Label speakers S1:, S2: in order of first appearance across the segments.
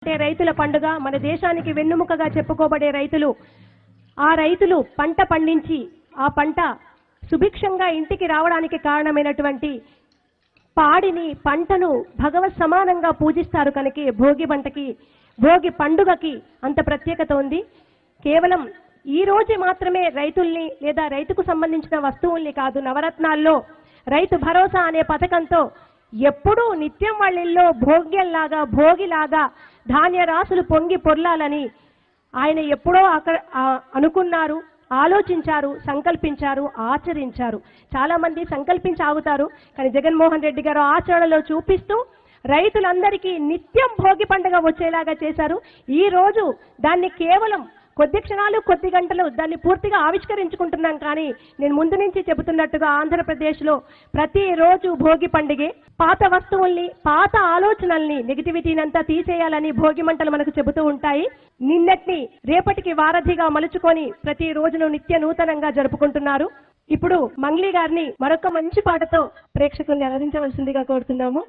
S1: రైతుల పండుగ మన దేశానికి వెన్నుముకగా చెప్పుకోబడే రైతులు ఆ రైతులు పంట పండించి ఆ పంట సుభిక్షంగా ఇంటికి రావడానికి కారణమైనటువంటి పాడిని పంటను భగవత్ సమానంగా పూజిస్తారు కనుక భోగి పండుగకి అంత ప్రత్యేకత ఉంది. కేవలం ఈ రోజు మాత్రమే రైతుల్ని లేదా రైతుకు సంబంధించిన వస్తువుల్ని కాదు, నవరత్నాల్లో రైతు భరోసా అనే పథకంతో ఎప్పుడూ నిత్యం వాళ్ళల్లో భోగ్యంలాగా భోగిలాగా ధాన్య రాసులు పొంగి పొర్లాలని ఆయన ఎప్పుడో అక్కడ అనుకున్నారు, ఆలోచించారు, సంకల్పించారు, ఆచరించారు. చాలా మంది సంకల్పించి ఆగుతారు, కానీ జగన్మోహన్ రెడ్డి గారు ఆచరణలో చూపిస్తూ రైతులందరికీ నిత్యం భోగి పండుగ వచ్చేలాగా చేశారు. ఈ రోజు దాన్ని కేవలం కొద్ది క్షణాలు కొద్ది గంటలు దాన్ని పూర్తిగా ఆవిష్కరించుకుంటున్నాం. కానీ నేను ముందు నుంచి చెబుతున్నట్టుగా ఆంధ్రప్రదేశ్లో ప్రతిరోజు భోగి పండుగే. పాత వస్తువుల్ని, పాత ఆలోచనల్ని, నెగిటివిటీనంతా తీసేయాలని భోగి మంటలు మనకు చెబుతూ ఉంటాయి. నిన్నటిని రేపటికి వారధిగా మలుచుకొని ప్రతి రోజును నిత్య నూతనంగా జరుపుకుంటున్నారు. ఇప్పుడు మంగ్లీ గారిని మరొక మంచి పాటతో ప్రేక్షకుల్ని అలరించవలసిందిగా కోరుతున్నాము.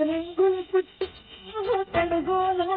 S1: రంగులు పుట్టి తెలుగులో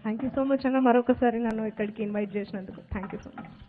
S1: థ్యాంక్ యూ సో మచ్ అన్న, మరొకసారి నన్ను ఇక్కడికి ఇన్వైట్ చేసినందుకు థ్యాంక్ యూ సో మచ్.